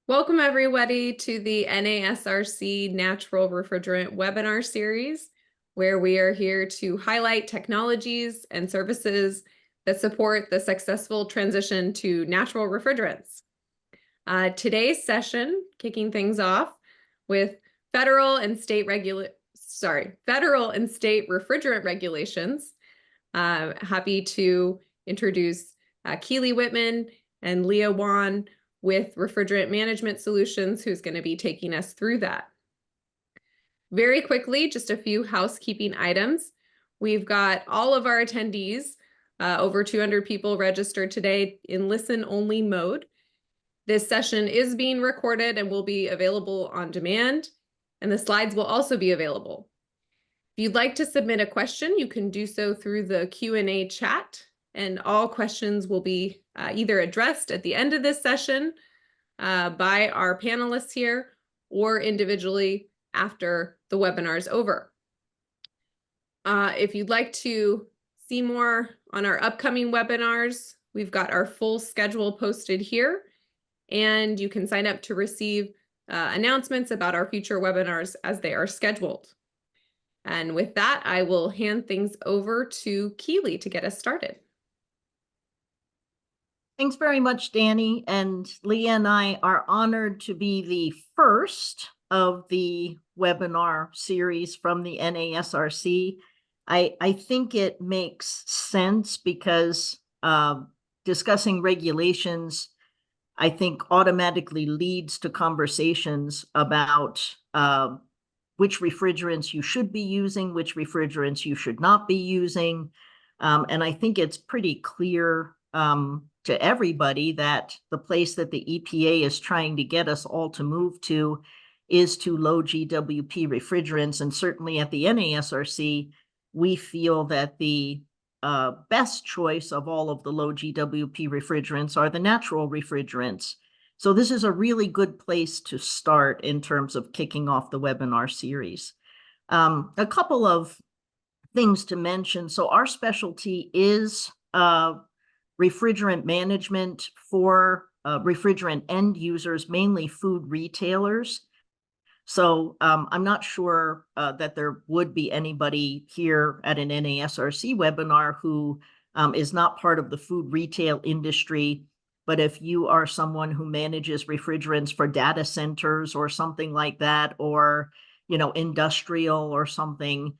Welcome everybody to the NASRC Natural Refrigerant webinar series, where we are here to highlight technologies and services that support the successful transition to natural refrigerants. Today's session, kicking things off with federal and state refrigerant regulations. Happy to introduce Keely Whitman and Leah Wan with Refrigerant Management Solutions, who's going to be taking us through that. Very quickly, just a few housekeeping items. We've got all of our attendees, over 200 people registered today in listen-only mode. This session is being recorded and will be available on demand, and the slides will also be available. If you'd like to submit a question, you can do so through the Q&A chat, and all questions will be either addressed at the end of this session by our panelists here or individually after the webinar is over. If you'd like to see more on our upcoming webinars, we've got our full schedule posted here, and you can sign up to receive announcements about our future webinars as they are scheduled. And with that, I will hand things over to Keely to get us started. Thanks very much, Danny. And Leah and I are honored to be the first of the webinar series from the NASRC. I think it makes sense because discussing regulations, I think, automatically leads to conversations about which refrigerants you should be using, which refrigerants you should not be using. And I think it's pretty clear to everybody that the place that the EPA is trying to get us all to move to is to low GWP refrigerants. And certainly at the NASRC, we feel that the best choice of all of the low GWP refrigerants are the natural refrigerants. So this is a really good place to start in terms of kicking off the webinar series. A couple of things to mention. So our specialty is refrigerant management for refrigerant end users, mainly food retailers. So I'm not sure that there would be anybody here at an NASRC webinar who is not part of the food retail industry. But if you are someone who manages refrigerants for data centers or something like that, or industrial or something,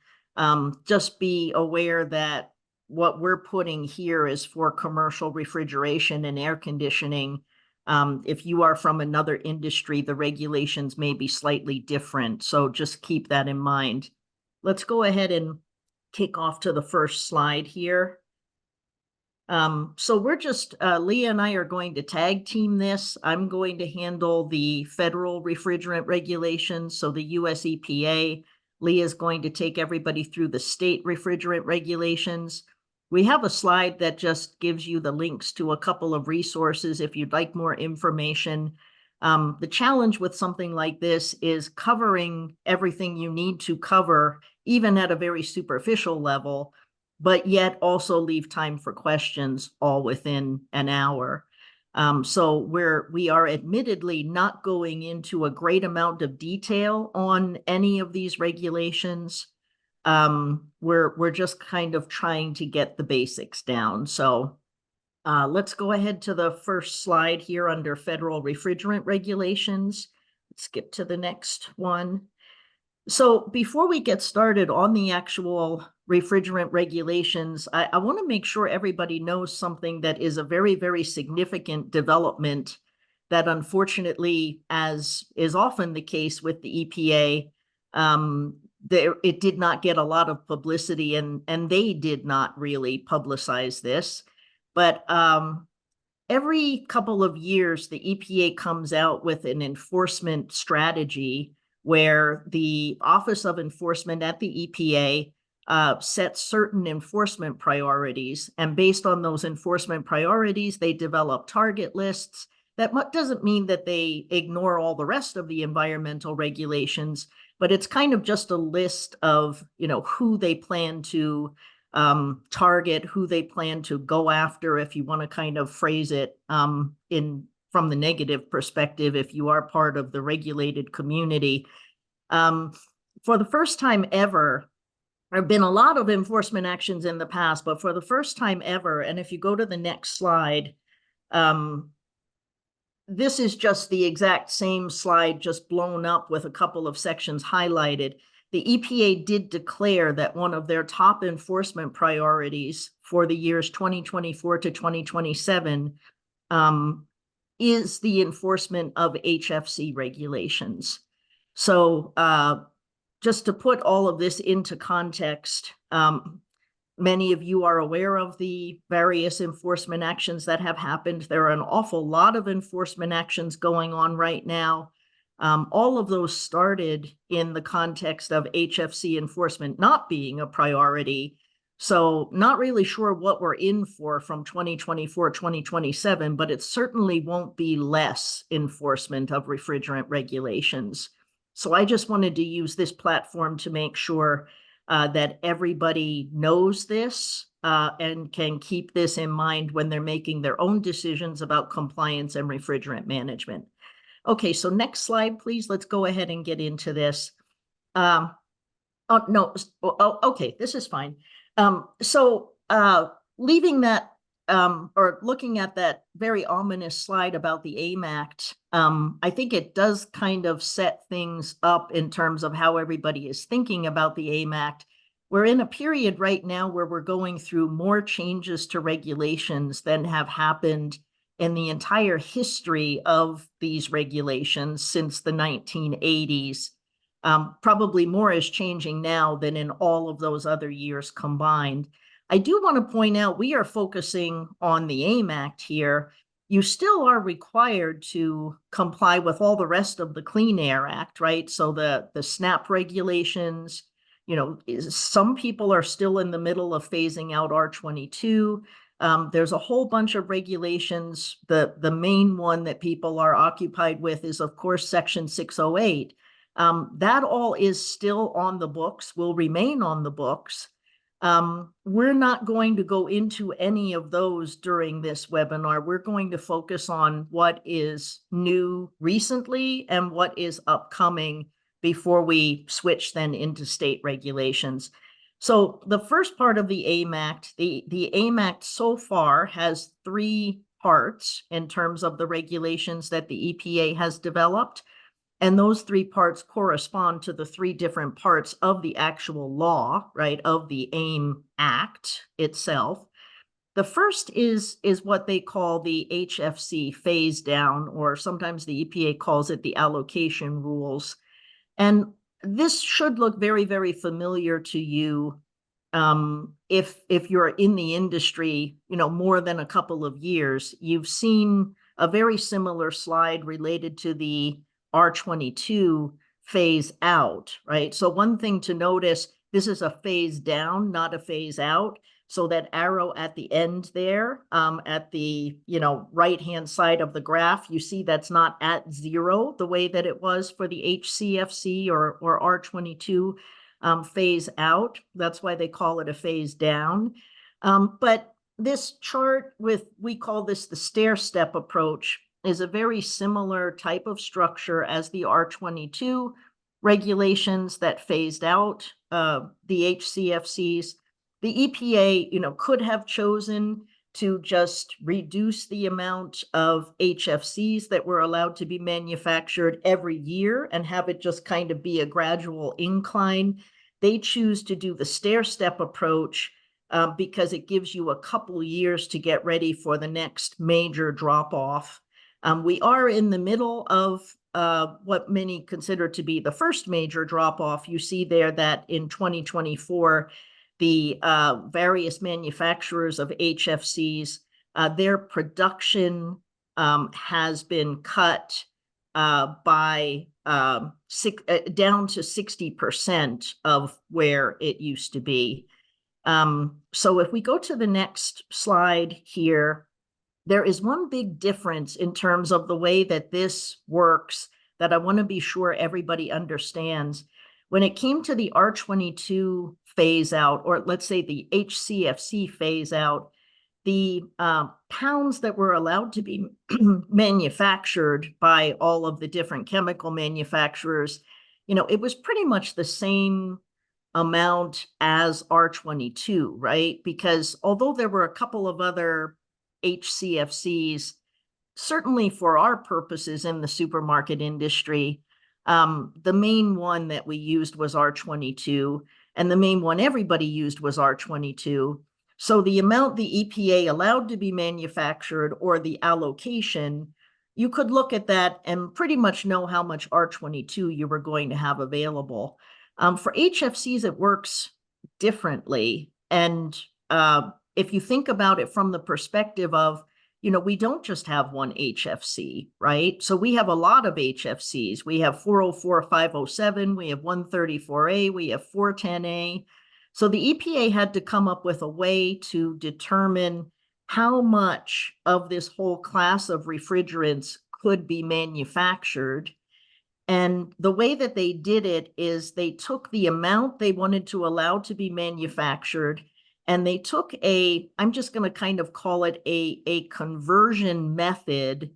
just be aware that what we're putting here is for commercial refrigeration and air conditioning. If you are from another industry, the regulations may be slightly different. So just keep that in mind. Let's go ahead and kick off to the first slide here. So we're just, Leah and I are going to tag team this. I'm going to handle the federal refrigerant regulations, so the US EPA. Leah is going to take everybody through the state refrigerant regulations. We have a slide that just gives you the links to a couple of resources if you'd like more information. The challenge with something like this is covering everything you need to cover, even at a very superficial level, but yet also leave time for questions all within an hour. So we are admittedly not going into a great amount of detail on any of these regulations. We're just kind of trying to get the basics down. So let's go ahead to the first slide here under federal refrigerant regulations. Let's skip to the next one. So before we get started on the actual refrigerant regulations, I want to make sure everybody knows something that is a very, very significant development that unfortunately, as is often the case with the EPA, it did not get a lot of publicity, and they did not really publicize this. But every couple of years, the EPA comes out with an enforcement strategy where the Office of Enforcement at the EPA sets certain enforcement priorities. And based on those enforcement priorities, they develop target lists. That doesn't mean that they ignore all the rest of the environmental regulations, but it's kind of just a list of, who they plan to target, who they plan to go after, if you want to kind of phrase it in from the negative perspective if you are part of the regulated community. For the first time ever, there have been a lot of enforcement actions in the past, but for the first time ever, and if you go to the next slide, this is just the exact same slide, just blown up with a couple of sections highlighted. The EPA did declare that one of their top enforcement priorities for the years 2024 to 2027 is the enforcement of HFC regulations. So just to put all of this into context, many of you are aware of the various enforcement actions that have happened. There are an awful lot of enforcement actions going on right now. All of those started in the context of HFC enforcement not being a priority. So not really sure what we're in for from 2024, 2027, but it certainly won't be less enforcement of refrigerant regulations. So I just wanted to use this platform to make sure that everybody knows this and can keep this in mind when they're making their own decisions about compliance and refrigerant management. Okay, so next slide, please. Let's go ahead and get into this. Oh, no. Oh, okay, this is fine. Leaving that or looking at that very ominous slide about the AIM Act, I think it does kind of set things up in terms of how everybody is thinking about the AIM Act. We're in a period right now where we're going through more changes to regulations than have happened in the entire history of these regulations since the 1980s. Probably more is changing now than in all of those other years combined. I do want to point out we are focusing on the AIM Act here. You still are required to comply with all the rest of the Clean Air Act, right? So the SNAP regulations, you know, some people are still in the middle of phasing out R22. There's a whole bunch of regulations. The main one that people are occupied with is, of course, Section 608. That all is still on the books, will remain on the books. We're not going to go into any of those during this webinar. We're going to focus on what is new recently and what is upcoming before we switch then into state regulations. So the first part of the AIM Act, the AIM Act so far has 3 parts in terms of the regulations that the EPA has developed. And those 3 parts correspond to the 3 different parts of the actual law, right, of the AIM Act itself. The first is what they call the HFC phase down, or sometimes the EPA calls it the allocation rules. And this should look very, very familiar to you if you're in the industry, you know, more than a couple of years. You've seen a very similar slide related to the R22 phase out, right? So one thing to notice, this is a phase down, not a phase out. So that arrow at the end there, at the, you know, right-hand side of the graph, you see that's not at 0 the way that it was for the HCFC or R22 phase out. That's why they call it a phase down. But this chart we call this the stair-step approach, is a very similar type of structure as the R22 regulations that phased out the HCFCs. The EPA, you know, could have chosen to just reduce the amount of HFCs that were allowed to be manufactured every year and have it just kind of be a gradual incline. They choose to do the stair-step approach because it gives you a couple years to get ready for the next major drop-off. We are in the middle of what many consider to be the first major drop-off. You see there that in 2024, the various manufacturers of HFCs, their production has been cut by down to 60% of where it used to be. So if we go to the next slide here, there is one big difference in terms of the way that this works that I want to be sure everybody understands. When it came to the R22 phase out, or let's say the HCFC phase out, the pounds that were allowed to be manufactured by all of the different chemical manufacturers, it was pretty much the same amount as R22, right? Because although there were a couple of other HCFCs, certainly for our purposes in the supermarket industry, the main one that we used was R22, and the main one everybody used was R22. So the amount the EPA allowed to be manufactured, or the allocation, you could look at that and pretty much know how much R22 you were going to have available. For HFCs, it works differently. And if you think about it from the perspective of, we don't just have one HFC, right? So we have a lot of HFCs. We have 404, 507, we have 134A, we have 410A. So the EPA had to come up with a way to determine how much of this whole class of refrigerants could be manufactured. And the way that they did it is they took the amount they wanted to allow to be manufactured, and they took I'm just going to kind of call it a conversion method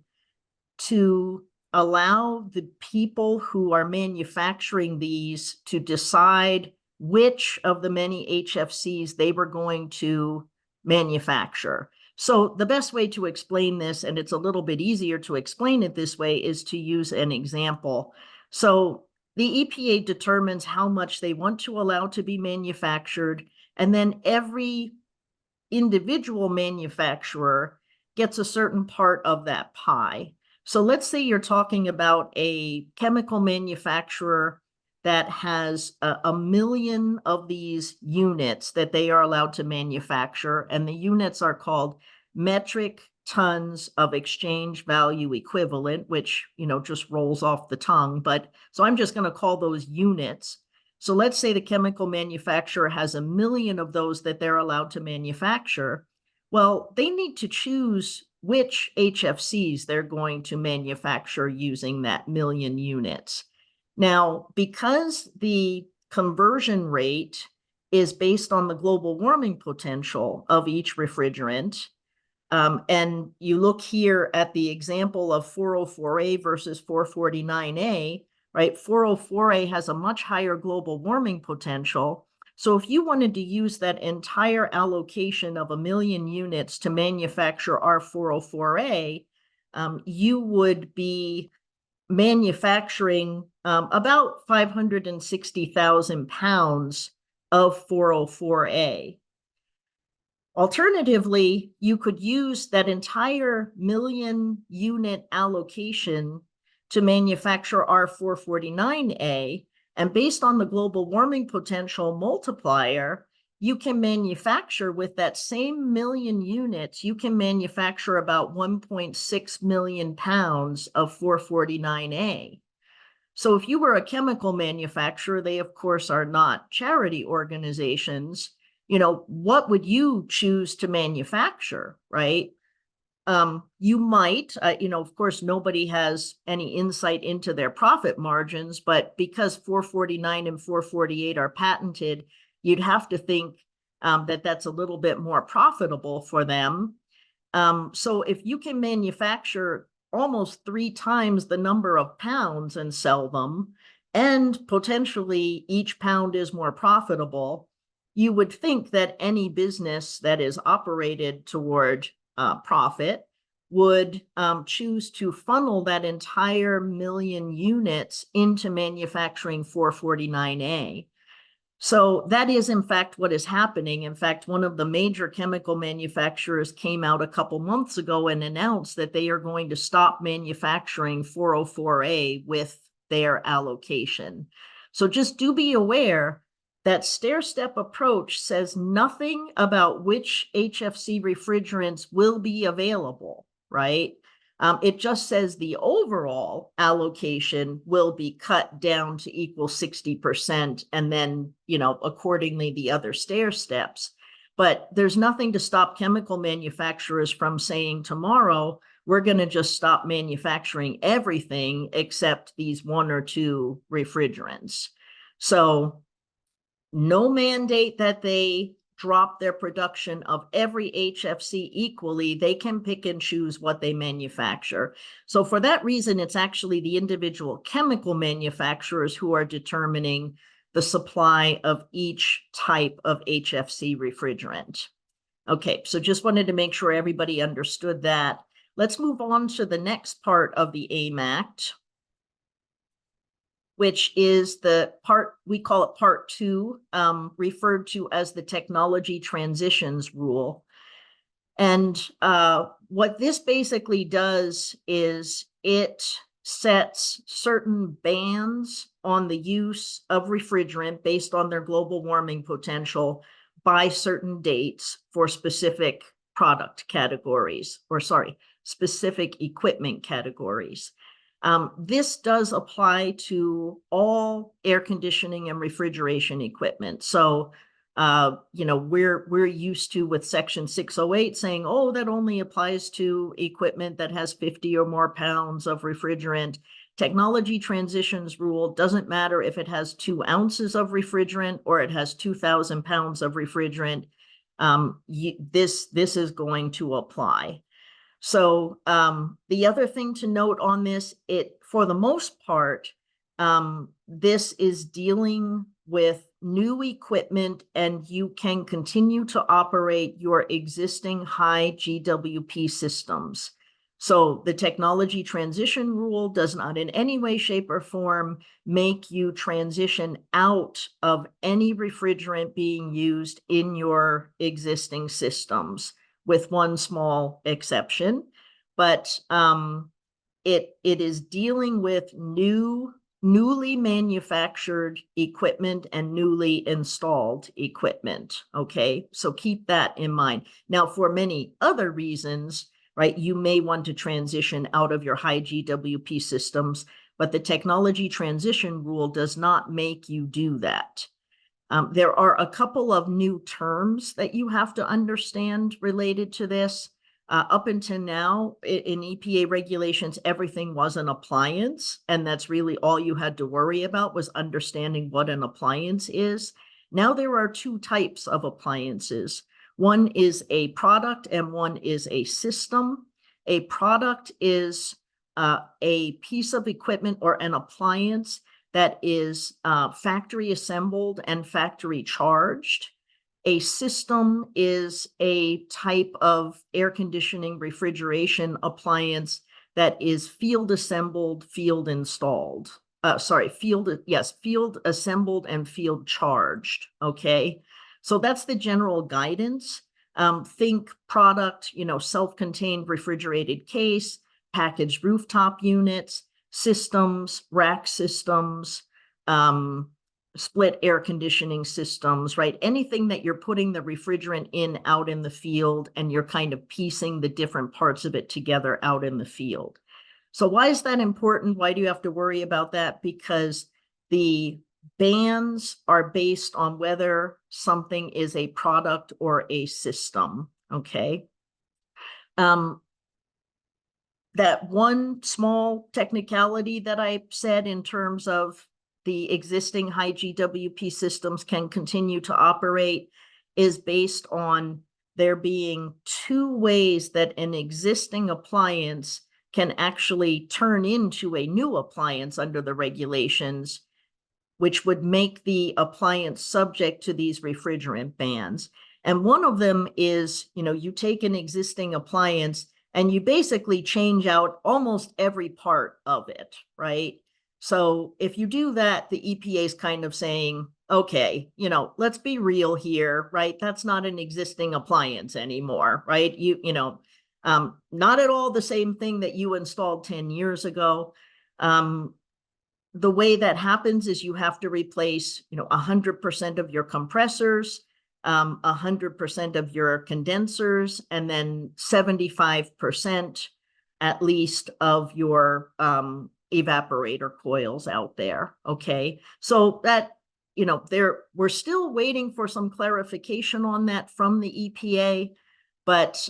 to allow the people who are manufacturing these to decide which of the many HFCs they were going to manufacture. So the best way to explain this, and it's a little bit easier to explain it this way, is to use an example. So the EPA determines how much they want to allow to be manufactured, and then every individual manufacturer gets a certain part of that pie. So let's say you're talking about a chemical manufacturer that has a million of these units that they are allowed to manufacture, and the units are called metric tons of exchange value equivalent, which, just rolls off the tongue. But so I'm just going to call those units. So let's say the chemical manufacturer has a million of those that they're allowed to manufacture. Well, they need to choose which HFCs they're going to manufacture using that million units. Now, because the conversion rate is based on the global warming potential of each refrigerant, and you look here at the example of 404A versus 449A, right? 404A has a much higher global warming potential. So if you wanted to use that entire allocation of a million units to manufacture our 404A, you would be manufacturing about 560,000 pounds of 404A. Alternatively, you could use that entire million unit allocation to manufacture our 449A, and based on the global warming potential multiplier, you can manufacture with that same million units, you can manufacture about 1.6 million pounds of 449A. So if you were a chemical manufacturer, they of course are not charity organizations, what would you choose to manufacture, right? You might, of course, nobody has any insight into their profit margins, but because 449 and 448 are patented, you'd have to think that that's a little bit more profitable for them. So if you can manufacture almost 3 times the number of pounds and sell them, and potentially each pound is more profitable, you would think that any business that is operated toward profit would choose to funnel that entire million units into manufacturing 449A. So that is, in fact, what is happening. In fact, one of the major chemical manufacturers came out a couple months ago and announced that they are going to stop manufacturing 404A with their allocation. So just do be aware that stair-step approach says nothing about which HFC refrigerants will be available, right? It just says the overall allocation will be cut down to equal 60%, and then, accordingly, the other stair steps. But there's nothing to stop chemical manufacturers from saying tomorrow, we're going to just stop manufacturing everything except these 1 or 2 refrigerants. So no mandate that they drop their production of every HFC equally. They can pick and choose what they manufacture. So for that reason, it's actually the individual chemical manufacturers who are determining the supply of each type of HFC refrigerant. Okay, so just wanted to make sure everybody understood that. Let's move on to the next part of the AIM Act, which is the part, we call it Part 2, referred to as the Technology Transitions Rule. And what this basically does is it sets certain bans on the use of refrigerant based on their global warming potential by certain dates for specific product categories, or sorry, specific equipment categories. This does apply to all air conditioning and refrigeration equipment. So, we're used to with Section 608 saying, oh, that only applies to equipment that has 50 or more pounds of refrigerant. Technology transitions rule doesn't matter if it has 2 ounces of refrigerant or it has 2,000 pounds of refrigerant. This is going to apply. So the other thing to note on this, for the most part, this is dealing with new equipment, and you can continue to operate your existing high GWP systems. So the technology transition rule does not in any way, shape, or form make you transition out of any refrigerant being used in your existing systems, with one small exception. But it is dealing with newly manufactured equipment and newly installed equipment. Okay, so keep that in mind. Now, for many other reasons, right, you may want to transition out of your high GWP systems, but the technology transition rule does not make you do that. There are a couple of new terms that you have to understand related to this. Up until now, in EPA regulations, everything was an appliance, and that's really all you had to worry about, was understanding what an appliance is. Now there are 2 types of appliances. One is a product and one is a system. A product is a piece of equipment or an appliance that is factory assembled and factory charged. A system is a type of air conditioning refrigeration appliance that is field assembled, field installed. Field assembled and field charged. Okay, so that's the general guidance. Think product, self-contained refrigerated case, packaged rooftop units, systems, rack systems, split air conditioning systems, right? Anything that you're putting the refrigerant in out in the field, and you're kind of piecing the different parts of it together out in the field. So why is that important? Why do you have to worry about that? Because the bans are based on whether something is a product or a system, okay? That one small technicality that I said in terms of the existing high GWP systems can continue to operate is based on there being 2 ways that an existing appliance can actually turn into a new appliance under the regulations, which would make the appliance subject to these refrigerant bans. And one of them is, you take an existing appliance and you basically change out almost every part of it, right? So if you do that, the EPA is kind of saying, okay, let's be real here, right? That's not an existing appliance anymore, right? Not at all the same thing that you installed 10 years ago. The way that happens is you have to replace, 100% of your compressors, 100% of your condensers, and then 75% at least of your evaporator coils out there. Okay, so that, we're still waiting for some clarification on that from the EPA, But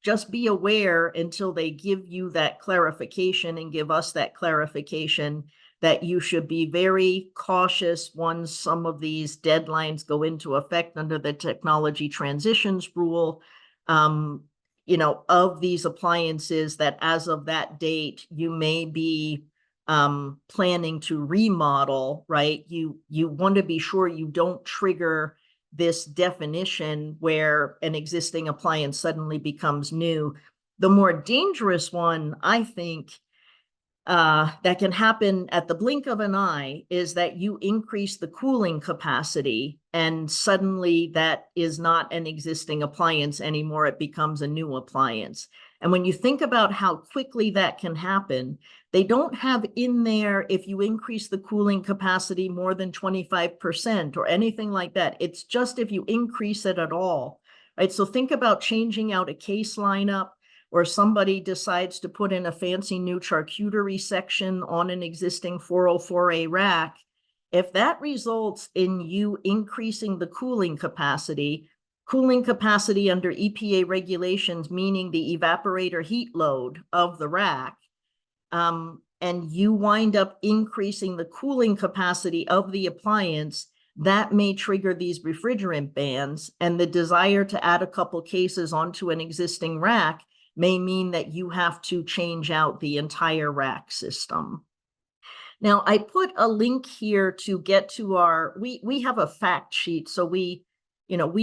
just be aware until they give you that clarification and give us that clarification that you should be very cautious once some of these deadlines go into effect under the technology transitions rule, of these appliances that as of that date, you may be planning to remodel, right? You want to be sure you don't trigger this definition where an existing appliance suddenly becomes new. The more dangerous one, I think, that can happen at the blink of an eye is that you increase the cooling capacity and suddenly that is not an existing appliance anymore. It becomes a new appliance. And when you think about how quickly that can happen, they don't have in there if you increase the cooling capacity more than 25% or anything like that. It's just if you increase it at all, right? So think about changing out a case lineup, or somebody decides to put in a fancy new charcuterie section on an existing 404A rack. If that results in you increasing the cooling capacity under EPA regulations, meaning the evaporator heat load of the rack, and you wind up increasing the cooling capacity of the appliance, that may trigger these refrigerant bans. And the desire to add a couple cases onto an existing rack may mean that you have to change out the entire rack system. Now, I put a link here to get to we have a fact sheet. So we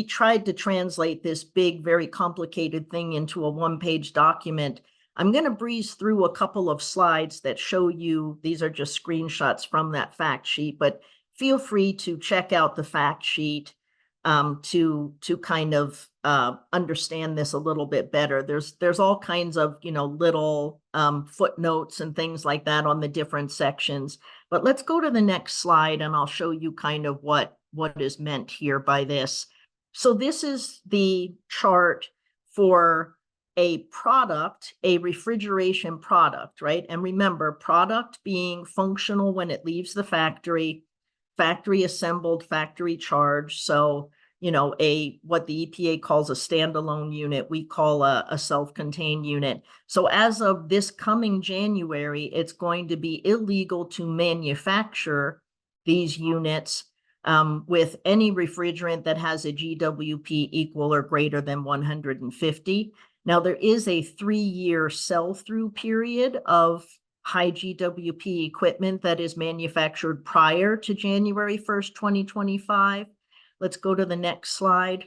tried to translate this big, very complicated thing into a one-page document. I'm going to breeze through a couple of slides that show you, these are just screenshots from that fact sheet, but feel free to check out the fact sheet to kind of understand this a little bit better. There's all kinds of little footnotes and things like that on the different sections. But let's go to the next slide and I'll show you kind of what is meant here by this. So this is the chart for a product, a refrigeration product, right? And remember, product being functional when it leaves the factory assembled, factory charged. So, what the EPA calls a standalone unit, we call a self-contained unit. So as of this coming January, it's going to be illegal to manufacture these units with any refrigerant that has a GWP equal or greater than 150. Now, there is a 3-year sell-through period of high GWP equipment that is manufactured prior to January 1st, 2025. Let's go to the next slide.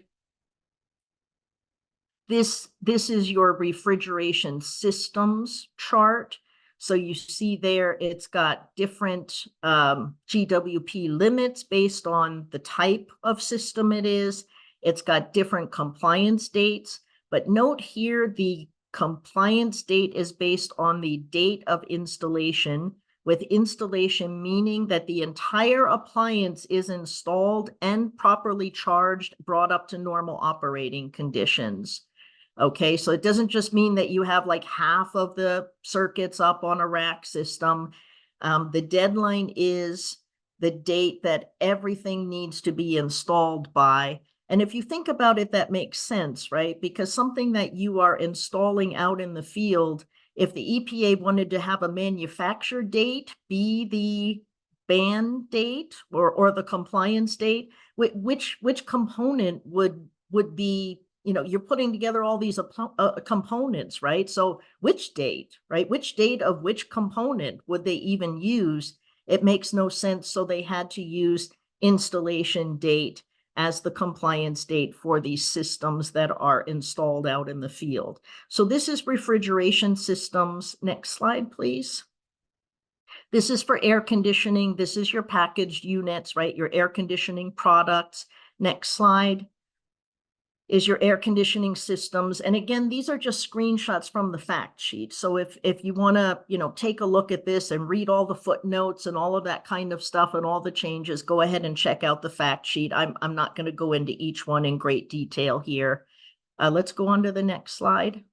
This is your refrigeration systems chart. So you see there, it's got different GWP limits based on the type of system it is. It's got different compliance dates, but note here, the compliance date is based on the date of installation, with installation meaning that the entire appliance is installed and properly charged, brought up to normal operating conditions. Okay, so it doesn't just mean that you have like half of the circuits up on a rack system. The deadline is the date that everything needs to be installed by. And if you think about it, that makes sense, right? Because something that you are installing out in the field, if the EPA wanted to have a manufacture date be the ban date or the compliance date, which component would be, you're putting together all these components, right? So which date, right? Which date of which component would they even use? It makes no sense. So they had to use installation date as the compliance date for these systems that are installed out in the field. So this is refrigeration systems. Next slide, please. This is for air conditioning. This is your packaged units, right? Your air conditioning products. Next slide is your air conditioning systems. And again, these are just screenshots from the fact sheet. So if you want to, take a look at this and read all the footnotes and all of that kind of stuff and all the changes, go ahead and check out the fact sheet. I'm not going to go into each one in great detail here. Let's go on to the next slide.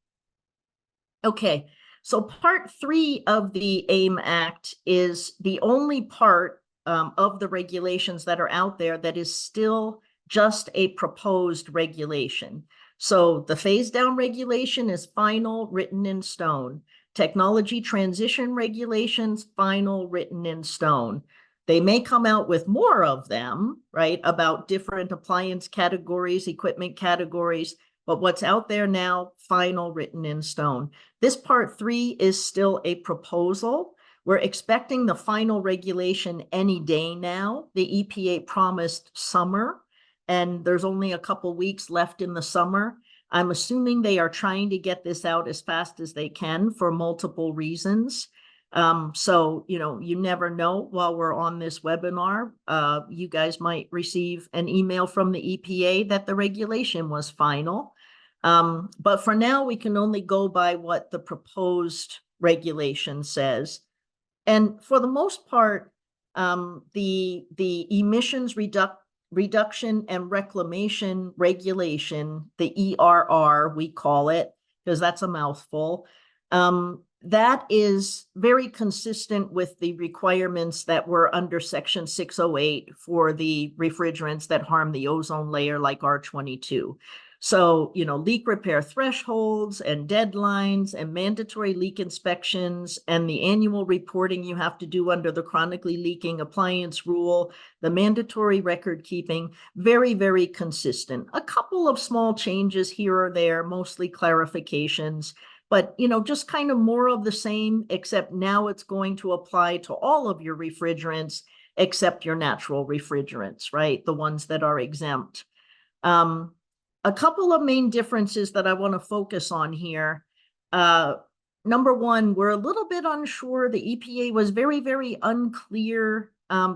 Okay, so part 3 of the AIM Act is the only part of the regulations that are out there that is still just a proposed regulation. So the phase down regulation is final, written in stone. Technology transition regulations, final, written in stone. They may come out with more of them, right, about different appliance categories, equipment categories, but what's out there now, final, written in stone. This part 3 is still a proposal. We're expecting the final regulation any day now. The EPA promised summer, and there's only a couple weeks left in the summer. I'm assuming they are trying to get this out as fast as they can for multiple reasons. So, you never know. While we're on this webinar, you guys might receive an email from the EPA that the regulation was final. But for now, we can only go by what the proposed regulation says. And for the most part, the emissions reduction and reclamation regulation, the ERR, we call it, because that's a mouthful, that is very consistent with the requirements that were under Section 608 for the refrigerants that harm the ozone layer, like R22. So, leak repair thresholds and deadlines and mandatory leak inspections and the annual reporting you have to do under the chronically leaking appliance rule, the mandatory record keeping, very, very consistent. A couple of small changes here or there, mostly clarifications, but, just kind of more of the same, except now it's going to apply to all of your refrigerants except your natural refrigerants, right? The ones that are exempt. A couple of main differences that I want to focus on here. Number one, we're a little bit unsure. The EPA was very, very unclear.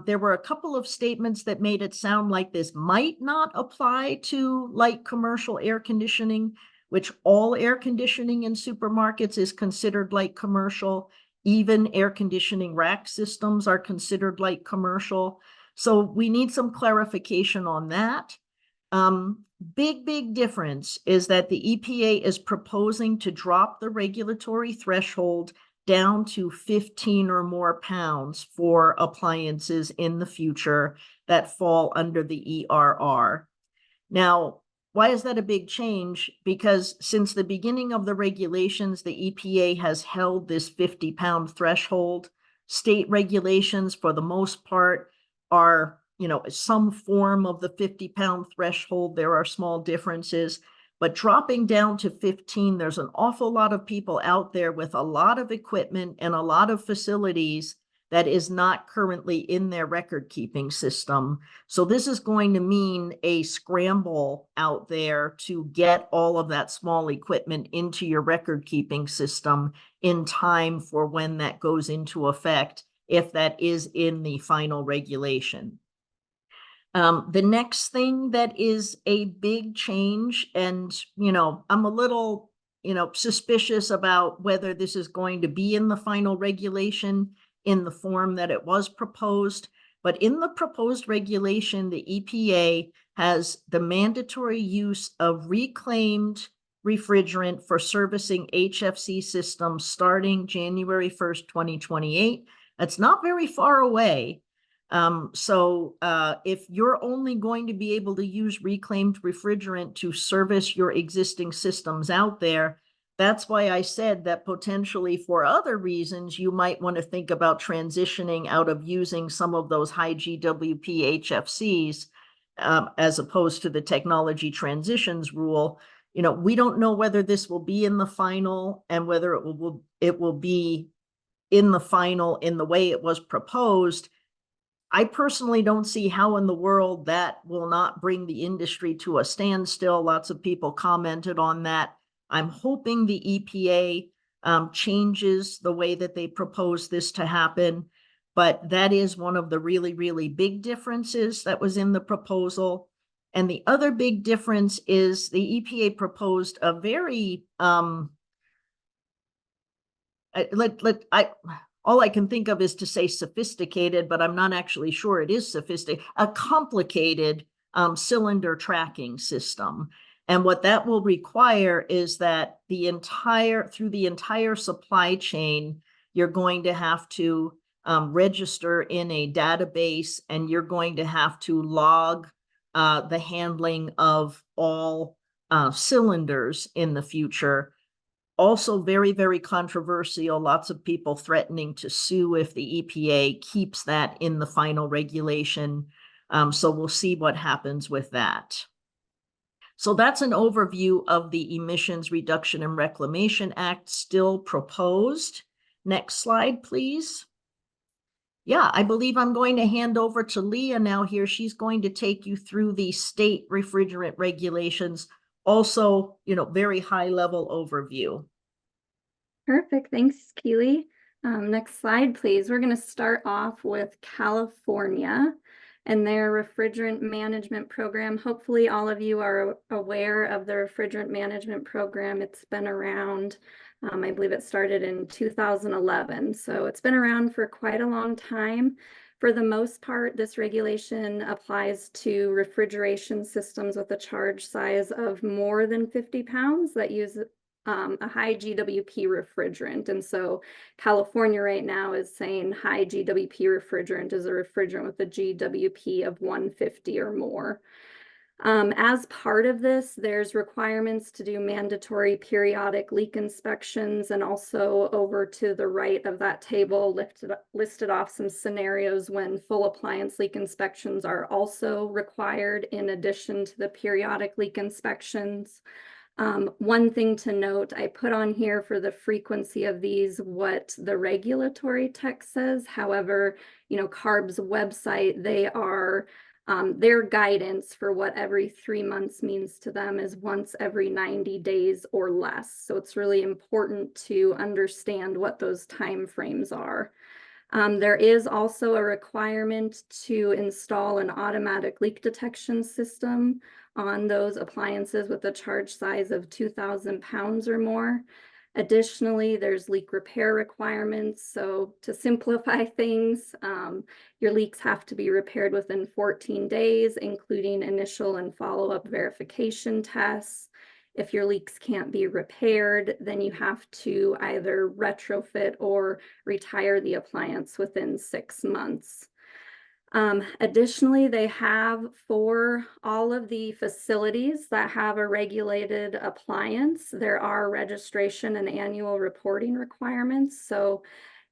There were a couple of statements that made it sound like this might not apply to light commercial air conditioning, which all air conditioning in supermarkets is considered light commercial. Even air conditioning rack systems are considered light commercial. So we need some clarification on that. Big difference is that the EPA is proposing to drop the regulatory threshold down to 15 or more pounds for appliances in the future that fall under the ERR. Now, why is that a big change? Because since the beginning of the regulations, the EPA has held this 50-pound threshold. State regulations, for the most part, are some form of the 50-pound threshold. There are small differences, but dropping down to 15, there's an awful lot of people out there with a lot of equipment and a lot of facilities that is not currently in their record keeping system. So this is going to mean a scramble out there to get all of that small equipment into your record keeping system in time for when that goes into effect, if that is in the final regulation. The next thing that is a big change, and, I'm a little, suspicious about whether this is going to be in the final regulation in the form that it was proposed. But in the proposed regulation, the EPA has the mandatory use of reclaimed refrigerant for servicing HFC systems starting January 1st, 2028. That's not very far away. So if you're only going to be able to use reclaimed refrigerant to service your existing systems out there, that's why I said that potentially for other reasons, you might want to think about transitioning out of using some of those high GWP HFCs as opposed to the technology transitions rule. We don't know whether this will be in the final and whether it will be in the final in the way it was proposed. I personally don't see how in the world that will not bring the industry to a standstill. Lots of people commented on that. I'm hoping the EPA changes the way that they propose this to happen, but that is one of the really, really big differences that was in the proposal. And the other big difference is the EPA proposed a very all I can think of is to say sophisticated, but I'm not actually sure it is sophisticated, a complicated cylinder tracking system. And what that will require is that through the entire supply chain, you're going to have to register in a database, and you're going to have to log the handling of all cylinders in the future. Also very, very controversial. Lots of people threatening to sue if the EPA keeps that in the final regulation. So we'll see what happens with that. So that's an overview of the Emissions Reduction and Reclamation Act still proposed. Next slide, please. Yeah, I believe I'm going to hand over to Leah now here. She's going to take you through the state refrigerant regulations. Also, very high level overview. Perfect. Thanks, Keely. Next slide, please. We're going to start off with California and their refrigerant management program. Hopefully all of you are aware of the refrigerant management program. It's been around, I believe it started in 2011. So it's been around for quite a long time. For the most part, this regulation applies to refrigeration systems with a charge size of more than 50 pounds that use a high GWP refrigerant. And so California right now is saying high GWP refrigerant is a refrigerant with a GWP of 150 or more. As part of this, there's requirements to do mandatory periodic leak inspections, and also over to the right of that table listed off some scenarios when full appliance leak inspections are also required in addition to the periodic leak inspections. One thing to note, I put on here for the frequency of these what the regulatory text says. However, CARB's website, their guidance for what every 3 months means to them is once every 90 days or less. So it's really important to understand what those time frames are. There is also a requirement to install an automatic leak detection system on those appliances with a charge size of 2,000 pounds or more. Additionally, there's leak repair requirements. So to simplify things, your leaks have to be repaired within 14 days, including initial and follow-up verification tests. If your leaks can't be repaired, then you have to either retrofit or retire the appliance within 6 months. Additionally, they have for all of the facilities that have a regulated appliance, there are registration and annual reporting requirements. So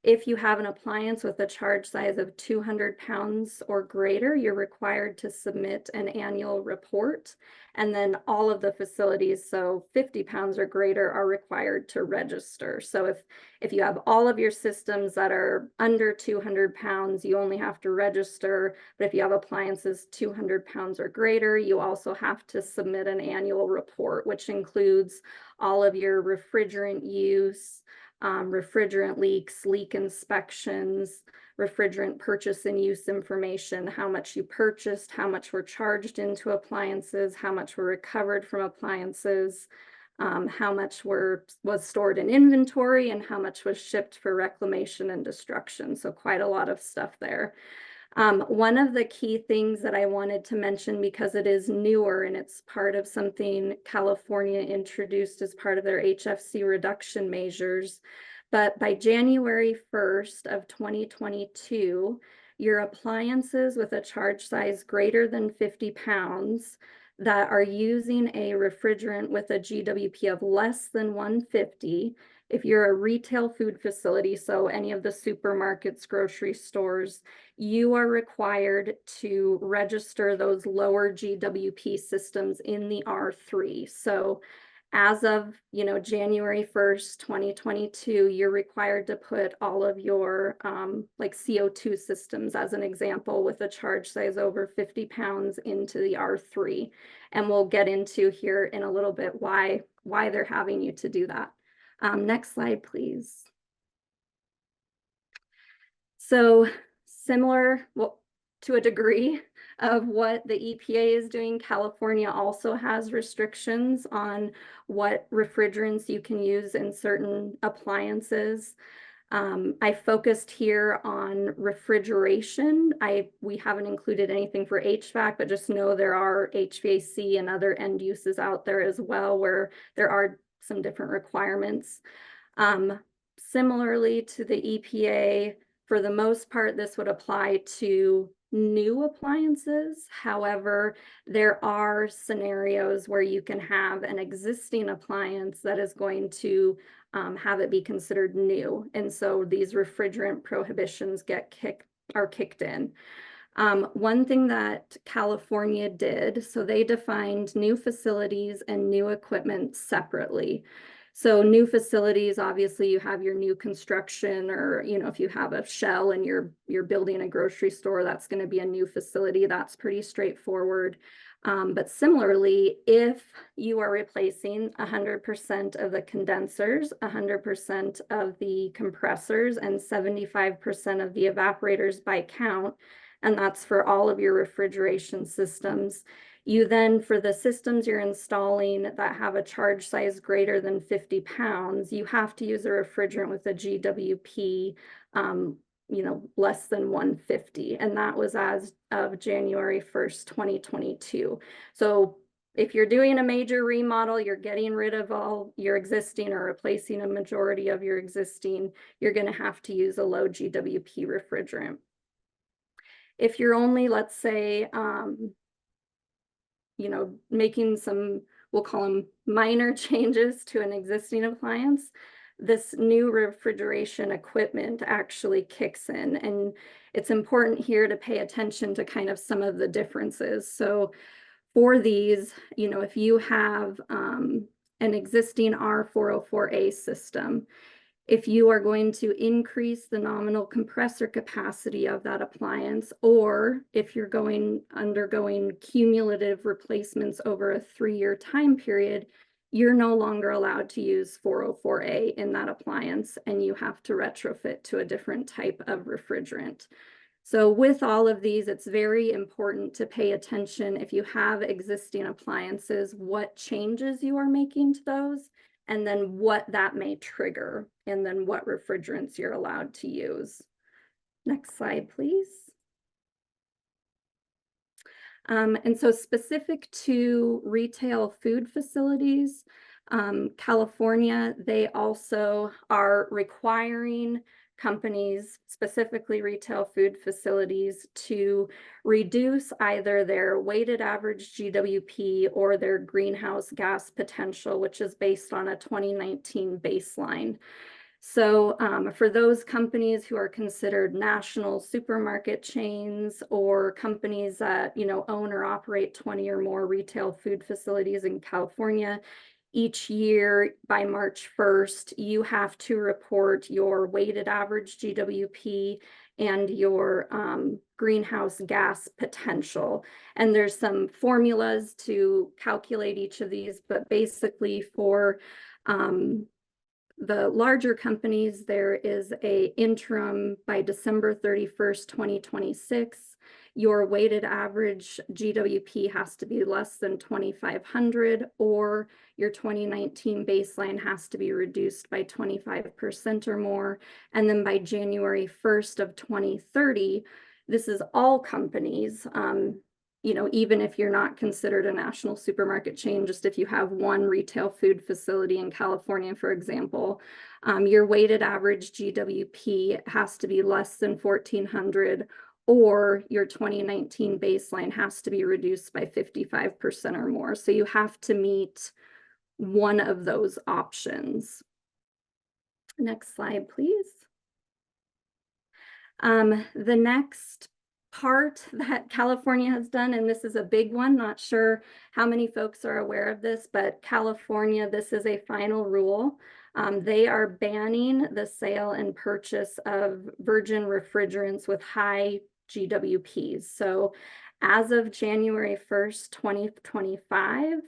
if you have an appliance with a charge size of 200 pounds or greater, you're required to submit an annual report. And then all of the facilities, so 50 pounds or greater, are required to register. So if you have all of your systems that are under 200 pounds, you only have to register. But if you have appliances 200 pounds or greater, you also have to submit an annual report, which includes all of your refrigerant use, refrigerant leaks, leak inspections, refrigerant purchase and use information, how much you purchased, how much were charged into appliances, how much were recovered from appliances, how much was stored in inventory, and how much was shipped for reclamation and destruction. So quite a lot of stuff there. One of the key things that I wanted to mention, because it is newer and it's part of something California introduced as part of their HFC reduction measures, but by January 1st of 2022, your appliances with a charge size greater than 50 pounds that are using a refrigerant with a GWP of less than 150, if you're a retail food facility, so any of the supermarkets, grocery stores, you are required to register those lower GWP systems in the R3. So as of January 1st, 2022, you're required to put all of your like CO2 systems, as an example, with a charge size over 50 pounds into the R3. And we'll get into here in a little bit why they're having you to do that. Next slide, please. So similar, well, to a degree of what the EPA is doing, California also has restrictions on what refrigerants you can use in certain appliances. I focused here on refrigeration. We haven't included anything for HVAC, but just know there are HVAC and other end uses out there as well where there are some different requirements. Similarly to the EPA, for the most part, this would apply to new appliances. However, there are scenarios where you can have an existing appliance that is going to have it be considered new. And so these refrigerant prohibitions are kicked in. One thing that California did, so they defined new facilities and new equipment separately. So new facilities, obviously you have your new construction, or, you know, if you have a shell and you're building a grocery store, that's going to be a new facility. That's pretty straightforward. But similarly, if you are replacing 100% of the condensers, 100% of the compressors, and 75% of the evaporators by count, and that's for all of your refrigeration systems. You then, for the systems you're installing that have a charge size greater than 50 pounds, you have to use a refrigerant with a GWP, you know, less than 150. And that was as of January 1st, 2022. So if you're doing a major remodel, you're getting rid of all your existing or replacing a majority of your existing, you're going to have to use a low GWP refrigerant. If you're only, let's say, you know, making some, we'll call them minor changes to an existing appliance, this new refrigeration equipment actually kicks in. And it's important here to pay attention to kind of some of the differences. So for these, you know, if you have an existing R404A system, if you are going to increase the nominal compressor capacity of that appliance, or if you're undergoing cumulative replacements over a 3-year time period, you're no longer allowed to use 404A in that appliance, and you have to retrofit to a different type of refrigerant. So with all of these, it's very important to pay attention if you have existing appliances, what changes you are making to those, and then what that may trigger, and then what refrigerants you're allowed to use. Next slide, please. And so specific to retail food facilities, California, they also are requiring companies, specifically retail food facilities, to reduce either their weighted average GWP or their greenhouse gas potential, which is based on a 2019 baseline. So for those companies who are considered national supermarket chains, or companies that, you know, own or operate 20 or more retail food facilities in California, each year by March 1st, you have to report your weighted average GWP and your greenhouse gas potential. And there's some formulas to calculate each of these, but basically for the larger companies, there is a interim by December 31st, 2026. Your weighted average GWP has to be less than 2,500, or your 2019 baseline has to be reduced by 25% or more. And then by January 1st of 2030, this is all companies, you know, even if you're not considered a national supermarket chain, just if you have one retail food facility in California, for example, your weighted average GWP has to be less than 1,400, or your 2019 baseline has to be reduced by 55% or more. So you have to meet one of those options. Next slide, please. The next part that California has done, and this is a big one, not sure how many folks are aware of this, but California, this is a final rule. They are banning the sale and purchase of virgin refrigerants with high GWPs. So as of January 1st, 2025,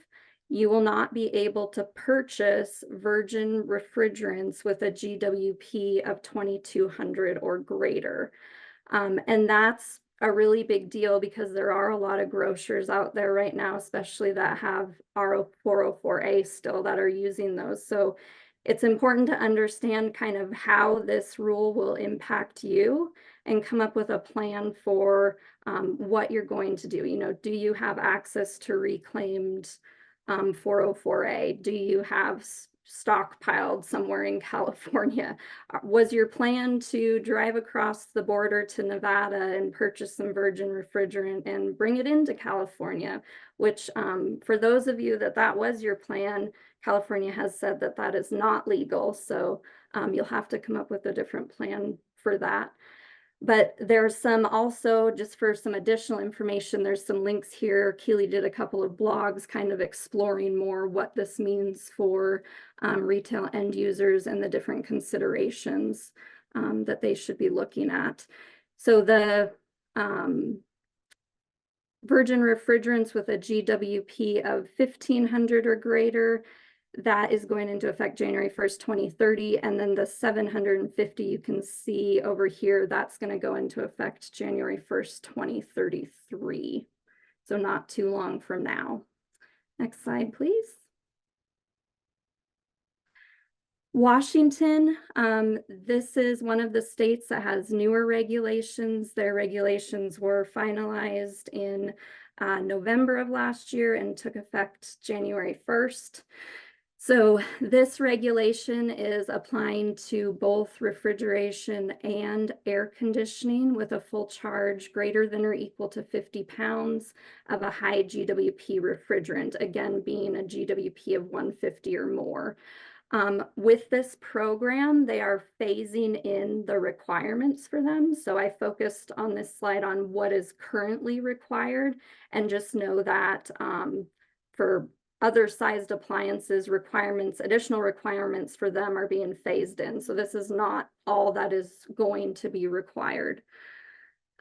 you will not be able to purchase virgin refrigerants with a GWP of 2,200 or greater. And that's a really big deal, because there are a lot of grocers out there right now, especially that have R404A still, that are using those. So it's important to understand kind of how this rule will impact you, and come up with a plan for what you're going to do. You know, do you have access to reclaimed 404A? Do you have stockpiled somewhere in California. Was your plan to drive across the border to Nevada and purchase some virgin refrigerant and bring it into California? Which, for those of you that was your plan, California has said that that is not legal. So you'll have to come up with a different plan for that. But there's some also, just for some additional information, there's some links here. Keely did a couple of blogs kind of exploring more what this means for retail end users and the different considerations that they should be looking at. So the virgin refrigerants with a GWP of 1500 or greater, that is going into effect January 1st, 2030. And then the 750 you can see over here, that's going to go into effect January 1st, 2033. So not too long from now. Next slide, please. Washington, this is one of the states that has newer regulations. Their regulations were finalized in November of last year and took effect January 1st. So this regulation is applying to both refrigeration and air conditioning with a full charge greater than or equal to 50 pounds of a high GWP refrigerant, again being a GWP of 150 or more. With this program, they are phasing in the requirements for them. So I focused on this slide on what is currently required, and just know that for other sized appliances, additional requirements for them are being phased in. So this is not all that is going to be required.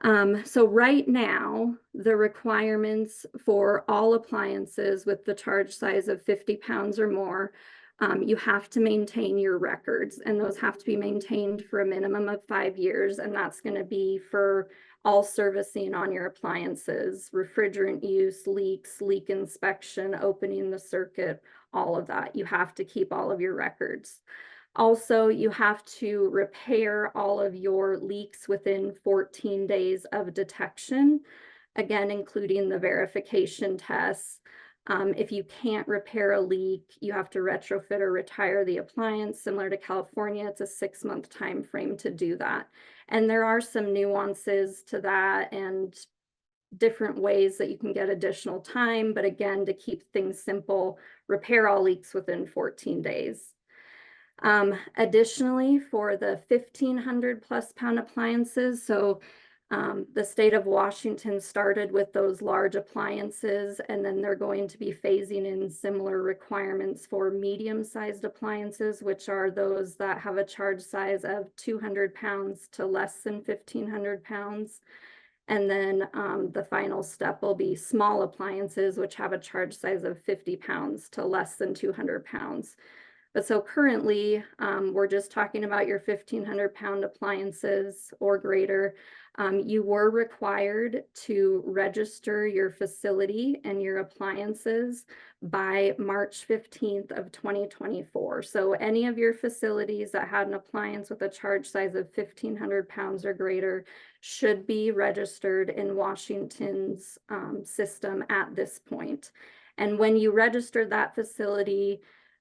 So right now, the requirements for all appliances with the charge size of 50 pounds or more, you have to maintain your records, and those have to be maintained for a minimum of 5 years. And that's going to be for all servicing on your appliances, refrigerant use, leaks, leak inspection, opening the circuit, all of that. You have to keep all of your records. Also, you have to repair all of your leaks within 14 days of detection, again, including the verification tests. If you can't repair a leak, you have to retrofit or retire the appliance. Similar to California, it's a 6-month time frame to do that. And there are some nuances to that and different ways that you can get additional time. But again, to keep things simple, repair all leaks within 14 days. Additionally, for the 1,500 plus pound appliances, so the state of Washington started with those large appliances, and then they're going to be phasing in similar requirements for medium-sized appliances, which are those that have a charge size of 200 pounds to less than 1,500 pounds. And then the final step will be small appliances, which have a charge size of 50 pounds to less than 200 pounds. But so currently, we're just talking about your 1,500 pound appliances or greater. You were required to register your facility and your appliances by March 15th of 2024. So any of your facilities that had an appliance with a charge size of 1,500 pounds or greater should be registered in Washington's system at this point. And when you registered that facility,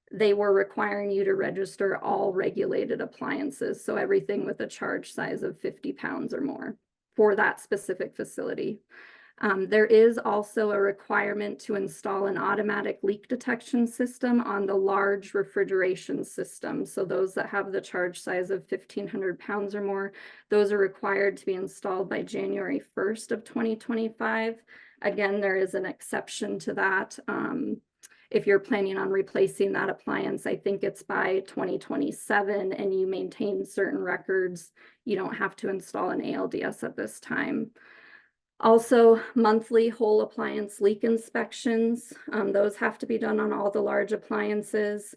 they were requiring you to register all regulated appliances. So everything with a charge size of 50 pounds or more for that specific facility. There is also a requirement to install an automatic leak detection system on the large refrigeration system. So those that have the charge size of 1,500 pounds or more, those are required to be installed by January 1st of 2025. Again, there is an exception to that. If you're planning on replacing that appliance, I think it's by 2027, and you maintain certain records, you don't have to install an ALDS at this time. Also, monthly whole appliance leak inspections. Those have to be done on all the large appliances.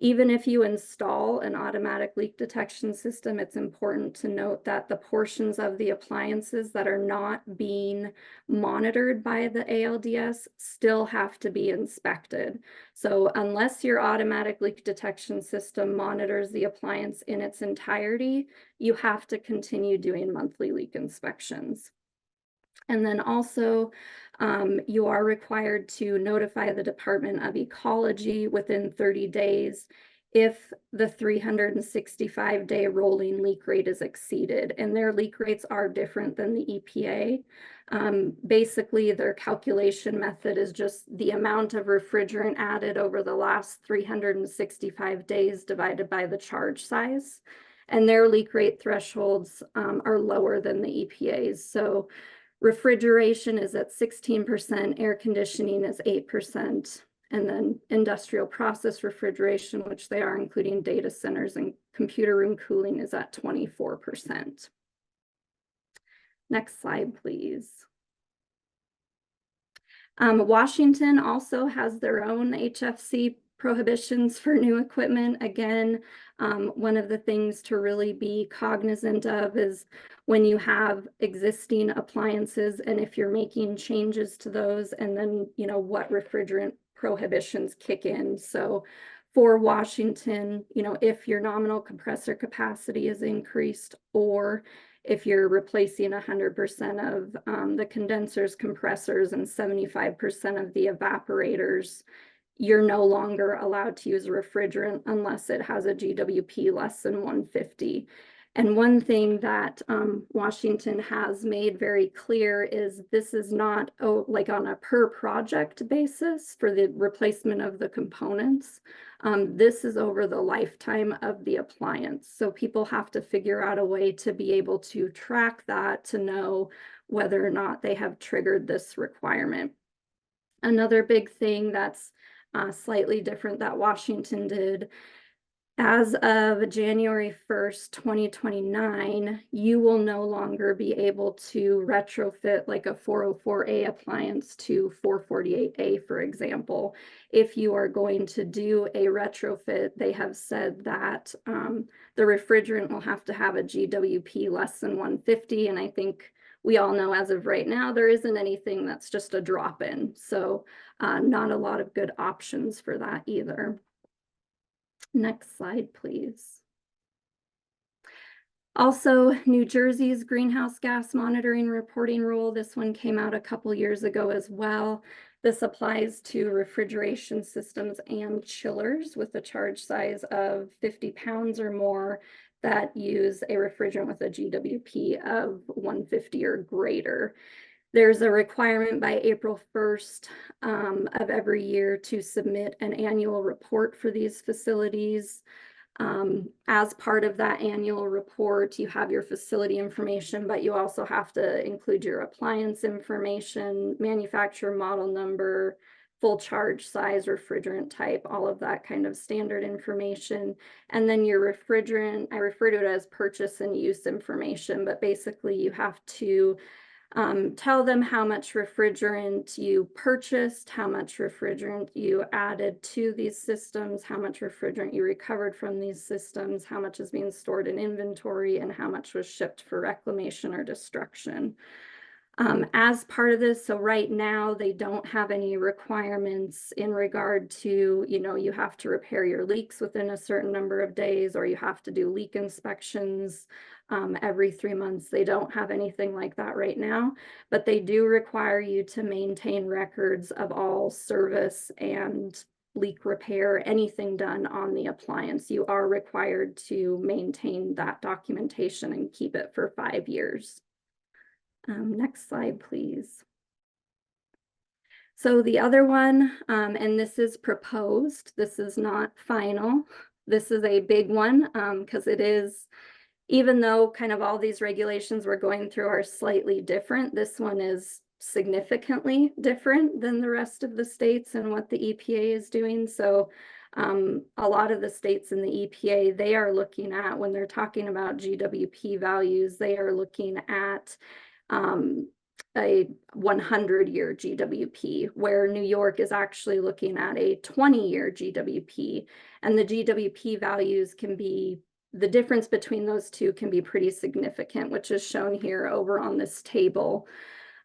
Even if you install an automatic leak detection system, it's important to note that the portions of the appliances that are not being monitored by the ALDS still have to be inspected. So unless your automatic leak detection system monitors the appliance in its entirety, you have to continue doing monthly leak inspections. And then also, you are required to notify the Department of Ecology within 30 days if the 365-day rolling leak rate is exceeded, and their leak rates are different than the EPA. Basically, their calculation method is just the amount of refrigerant added over the last 365 days divided by the charge size. And their leak rate thresholds are lower than the EPA's. So refrigeration is at 16%, air conditioning is 8%. And then industrial process refrigeration, which they are including data centers and computer room cooling, is at 24%. Next slide, please. Washington also has their own HFC prohibitions for new equipment. Again, one of the things to really be cognizant of is when you have existing appliances and if you're making changes to those, and then, you know, what refrigerant prohibitions kick in. So for Washington, you know, if your nominal compressor capacity is increased, or if you're replacing 100% of the condensers, compressors, and 75% of the evaporators, you're no longer allowed to use a refrigerant unless it has a GWP less than 150. And one thing that Washington has made very clear is this is not like on a per project basis for the replacement of the components. This is over the lifetime of the appliance. So people have to figure out a way to be able to track that to know whether or not they have triggered this requirement. Another big thing that's slightly different that Washington did, as of January 1st, 2029, you will no longer be able to retrofit like a 404A appliance to 448A, for example. If you are going to do a retrofit, they have said that the refrigerant will have to have a GWP less than 150. And I think we all know as of right now, there isn't anything that's just a drop-in. So not a lot of good options for that either. Next slide, please. Also, New Jersey's greenhouse gas monitoring reporting rule. This one came out a couple years ago as well. This applies to refrigeration systems and chillers with a charge size of 50 pounds or more that use a refrigerant with a GWP of 150 or greater. There's a requirement by April 1st of every year to submit an annual report for these facilities. As part of that annual report, you have your facility information, but you also have to include your appliance information, manufacturer model number, full charge size, refrigerant type, all of that kind of standard information. And then your refrigerant, I refer to it as purchase and use information, but basically you have to tell them how much refrigerant you purchased, how much refrigerant you added to these systems, how much refrigerant you recovered from these systems, how much is being stored in inventory, and how much was shipped for reclamation or destruction. As part of this, so right now they don't have any requirements in regard to, you know, you have to repair your leaks within a certain number of days, or you have to do leak inspections every 3 months. They don't have anything like that right now, but they do require you to maintain records of all service and leak repair, anything done on the appliance. You are required to maintain that documentation and keep it for 5 years. Next slide, please. So the other one, and this is proposed, this is not final. This is a big one because it is, even though kind of all these regulations we're going through are slightly different, this one is significantly different than the rest of the states and what the EPA is doing. So a lot of the states in the EPA, they are looking at, when they're talking about GWP values, they are looking at a 100-year GWP, where New York is actually looking at a 20-year GWP. And the GWP values can be, the difference between those two can be pretty significant, which is shown here over on this table.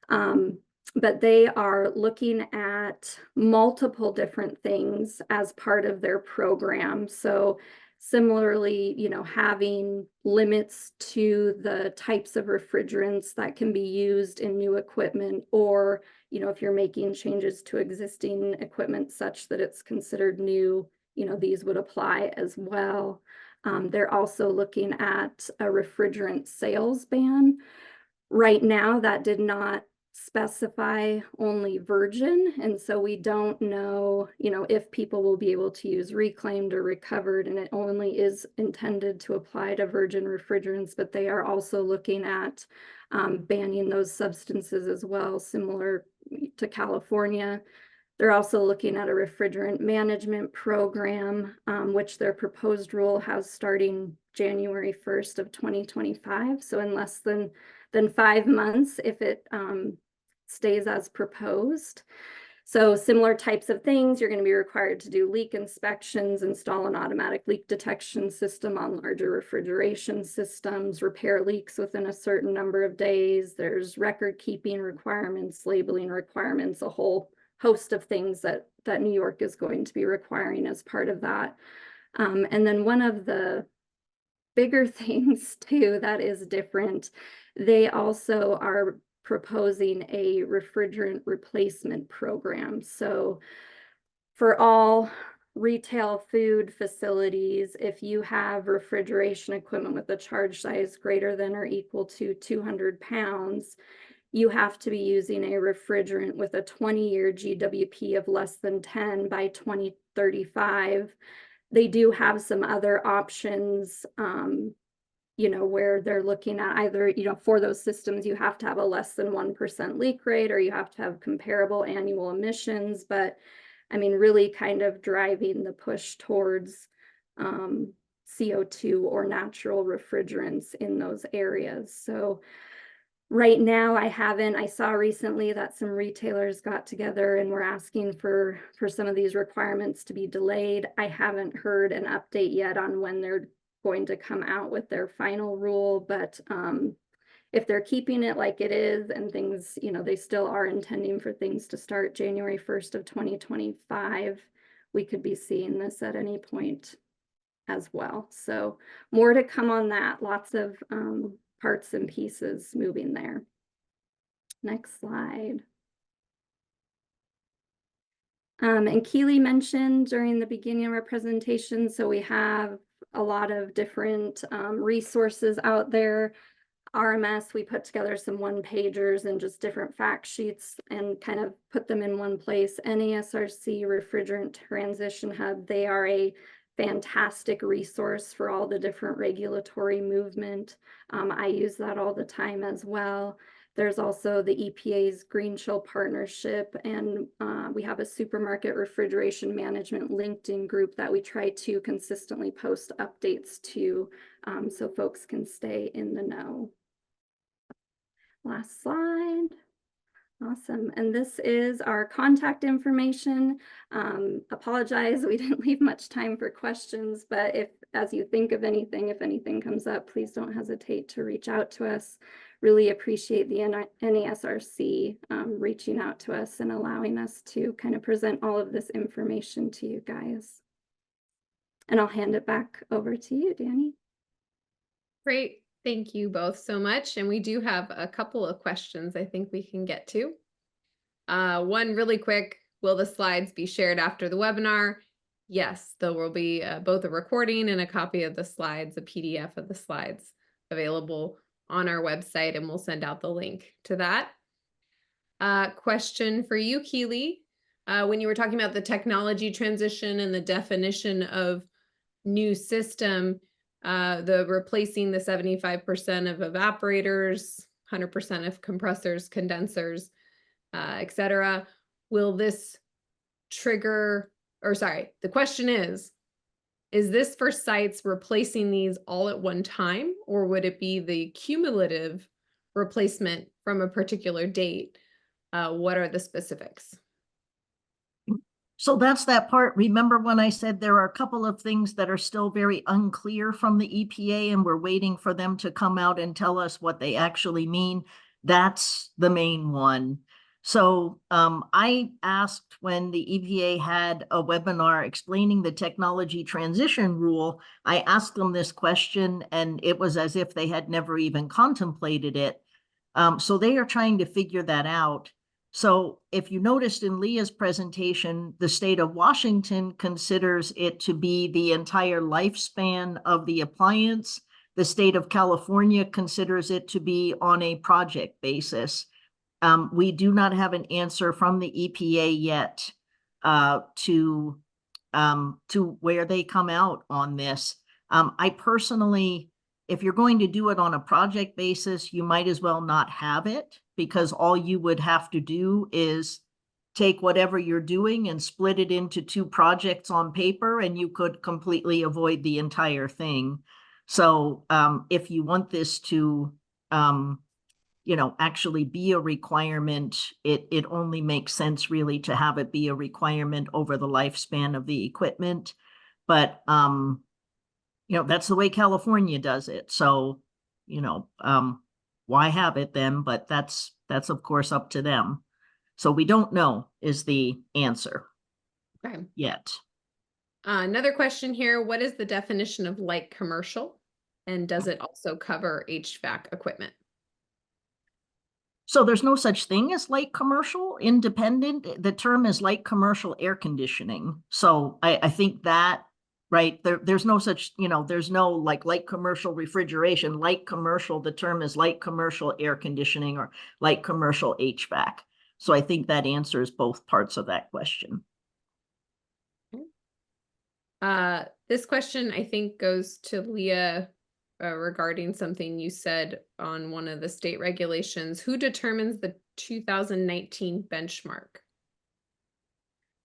But they are looking at multiple different things as part of their program. So similarly, you know, having limits to the types of refrigerants that can be used in new equipment, or, you know, if you're making changes to existing equipment such that it's considered new, these would apply as well. They're also looking at a refrigerant sales ban. Right now, that did not specify only virgin, and so we don't know, if people will be able to use reclaimed or recovered, and it only is intended to apply to virgin refrigerants, but they are also looking at banning those substances as well, similar to California. They're also looking at a refrigerant management program, which their proposed rule has starting January 1st of 2025. So in less than 5 months, if it stays as proposed. So similar types of things, you're going to be required to do leak inspections, install an automatic leak detection system on larger refrigeration systems, repair leaks within a certain number of days. There's record keeping requirements, labeling requirements, a whole host of things that New York is going to be requiring as part of that. And then one of the bigger things too that is different, they also are proposing a refrigerant replacement program. So for all retail food facilities, if you have refrigeration equipment with a charge size greater than or equal to 200 pounds, you have to be using a refrigerant with a 20-year GWP of less than 10 by 2035. They do have some other options, where they're looking at either, for those systems, you have to have a less than 1% leak rate, or you have to have comparable annual emissions. But I mean, really kind of driving the push towards CO2 or natural refrigerants in those areas. So right now, I saw recently that some retailers got together and were asking for some of these requirements to be delayed. I haven't heard an update yet on when they're going to come out with their final rule, but if they're keeping it like it is and things, they still are intending for things to start January 1st of 2025, we could be seeing this at any point as well. So more to come on that. Lots of parts and pieces moving there. Next slide. And Keely mentioned during the beginning of our presentation, so we have a lot of different resources out there. RMS, we put together some one-pagers and just different fact sheets and kind of put them in one place. NASRC Refrigerant Transition Hub, they are a fantastic resource for all the different regulatory movement. I use that all the time as well. There's also the EPA's Green Chill Partnership, and we have a supermarket refrigeration management LinkedIn group that we try to consistently post updates to, so folks can stay in the know. Last slide. Awesome. And this is our contact information. Apologize, we didn't leave much time for questions, but as you think of anything, if anything comes up, please don't hesitate to reach out to us. Really appreciate the NASRC reaching out to us and allowing us to kind of present all of this information to you guys. And I'll hand it back over to you, Danny. Great. Thank you both so much. And we do have a couple of questions I think we can get to. One really quick, will the slides be shared after the webinar? Yes, there will be both a recording and a copy of the slides, a PDF of the slides available on our website, and we'll send out the link to that. Question for you, Keely. When you were talking about the technology transition and the definition of new system, the replacing the 75% of evaporators, 100% of compressors, condensers, etc. Will this trigger, or sorry, the question is this for sites replacing these all at one time, or would it be the cumulative replacement from a particular date? What are the specifics? So that's that part. Remember when I said there are a couple of things that are still very unclear from the EPA, and we're waiting for them to come out and tell us what they actually mean? That's the main one. So I asked when the EPA had a webinar explaining the technology transition rule, I asked them this question, and it was as if they had never even contemplated it. So they are trying to figure that out. So if you noticed in Leah's presentation, the state of Washington considers it to be the entire lifespan of the appliance. The state of California considers it to be on a project basis. We do not have an answer from the EPA yet to where they come out on this. I personally, if you're going to do it on a project basis, you might as well not have it, because all you would have to do is take whatever you're doing and split it into 2 projects on paper, and you could completely avoid the entire thing. So if you want this to actually be a requirement, it only makes sense really to have it be a requirement over the lifespan of the equipment. But that's the way California does it. So, why have it then? But that's of course up to them. So we don't know is the answer Okay. yet. Another question here, what is the definition of light commercial? And does it also cover HVAC equipment? So there's no such thing as light commercial, independent. The term is light commercial air conditioning. So I think that, right, there's no such, there's no like light commercial refrigeration. Light commercial, the term is light commercial air conditioning or light commercial HVAC. So I think that answers both parts of that question. This question, I think, goes to Leah regarding something you said on one of the state regulations. Who determines the 2019 benchmark?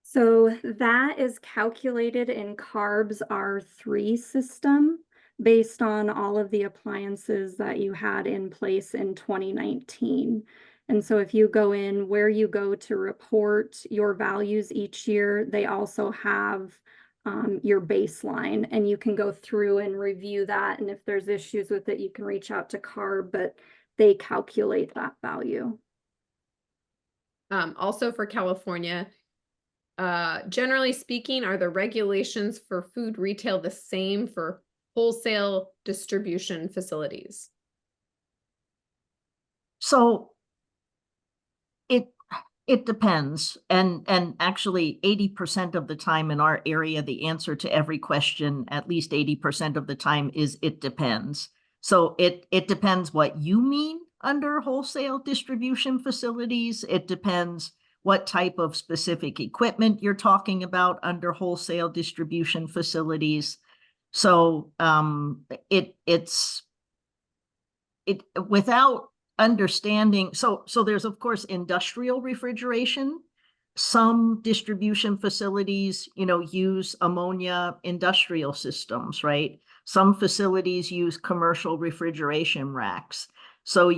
So that is calculated in CARB's R3 system based on all of the appliances that you had in place in 2019. And so if you go in where you go to report your values each year, they also have your baseline, and you can go through and review that. And if there's issues with it, you can reach out to CARB, but they calculate that value. Also for California, generally speaking, are the regulations for food retail the same for wholesale distribution facilities? So it depends. And actually 80% of the time in our area, the answer to every question, at least 80% of the time, is it depends. So it depends what you mean under wholesale distribution facilities. It depends what type of specific equipment you're talking about under wholesale distribution facilities. So it's without understanding. So there's of course industrial refrigeration. Some distribution facilities, use ammonia industrial systems, right? Some facilities use commercial refrigeration racks. So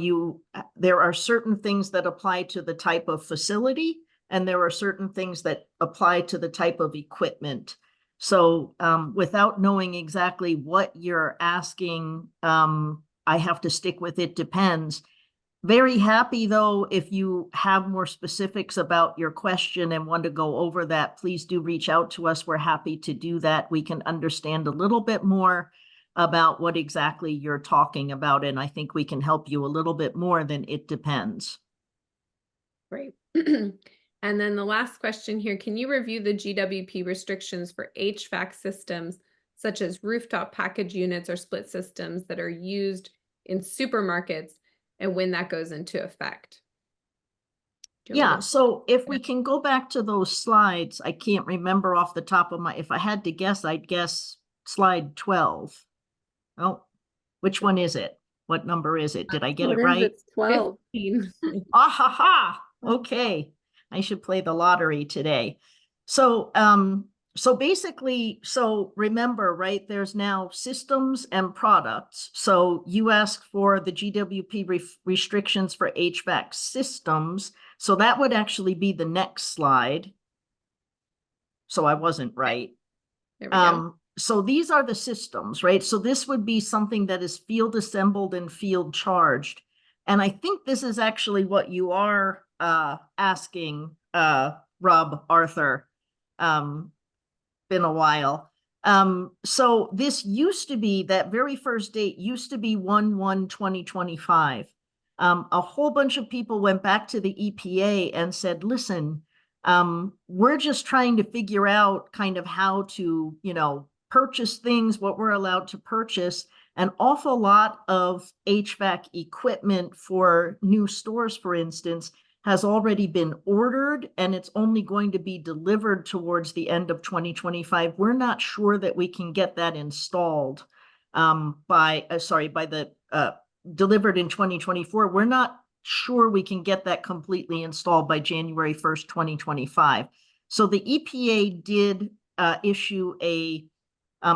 there are certain things that apply to the type of facility, and there are certain things that apply to the type of equipment. So without knowing exactly what you're asking, I have to stick with it depends. Very happy though, if you have more specifics about your question and want to go over that, please do reach out to us. We're happy to do that. We can understand a little bit more about what exactly you're talking about, and I think we can help you a little bit more than it depends. Great. And then the last question here, can you review the GWP restrictions for HVAC systems such as rooftop package units or split systems that are used in supermarkets and when that goes into effect? Yeah, so if we can go back to those slides, I can't remember off the top of my, if I had to guess, I'd guess slide 12. Oh, which one is it? What number is it? Did I get it right? It's 12. 15. Ah ha ha. Okay. I should play the lottery today. So basically, so remember, right, there's now systems and products. So you ask for the GWP restrictions for HVAC systems. So that would actually be the next slide. So I wasn't right. There we go. So these are the systems, right? So this would be something that is field assembled and field charged. And I think this is actually what you are asking, Rob, Arthur. Been a while. So this used to be, that very first date used to be 1/1/2025. a whole bunch of people went back to the EPA and said, listen, we're just trying to figure out kind of how to, purchase things, what we're allowed to purchase. An awful lot of HVAC equipment for new stores, for instance, has already been ordered and it's only going to be delivered towards the end of 2025. We're not sure that we can get that installed delivered in 2024. We're not sure we can get that completely installed by January 1st, 2025. So the EPA did issue a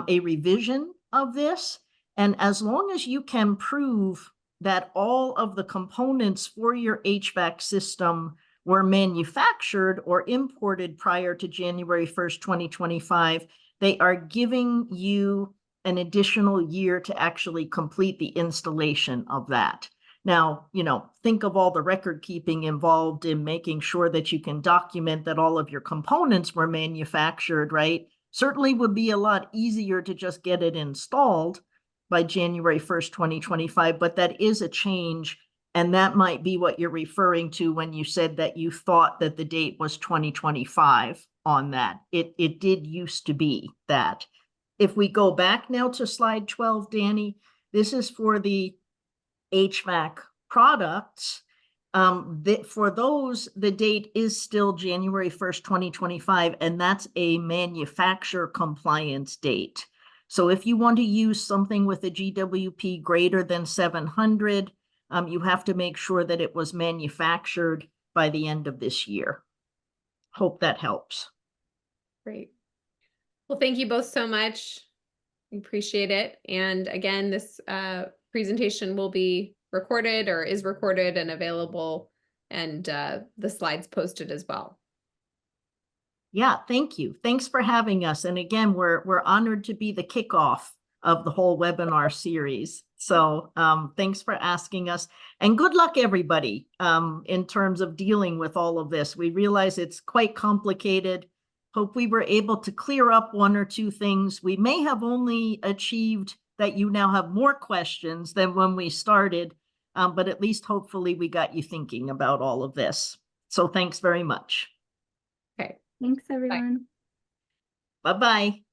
revision of this. And as long as you can prove that all of the components for your HVAC system were manufactured or imported prior to January 1st, 2025, they are giving you an additional year to actually complete the installation of that. Now, think of all the record keeping involved in making sure that you can document that all of your components were manufactured, right? Certainly would be a lot easier to just get it installed by January 1st, 2025, but that is a change. And that might be what you're referring to when you said that you thought that the date was 2025 on that. It did used to be that. If we go back now to slide 12, Danny, this is for the HVAC products. For those, the date is still January 1st, 2025, and that's a manufacturer compliance date. So if you want to use something with a GWP greater than 700, you have to make sure that it was manufactured by the end of this year. Hope that helps. Great. Well, thank you both so much. We appreciate it. And again, this presentation will be recorded or is recorded and available, and the slides posted as well. Yeah, thank you. Thanks for having us. And again, we're honored to be the kickoff of the whole webinar series. So thanks for asking us, and good luck, everybody, in terms of dealing with all of this. We realize it's quite complicated. Hope we were able to clear up one or two things. We may have only achieved that you now have more questions than when we started, but at least hopefully we got you thinking about all of this. So thanks very much. Okay. Thanks, everyone. Bye-bye.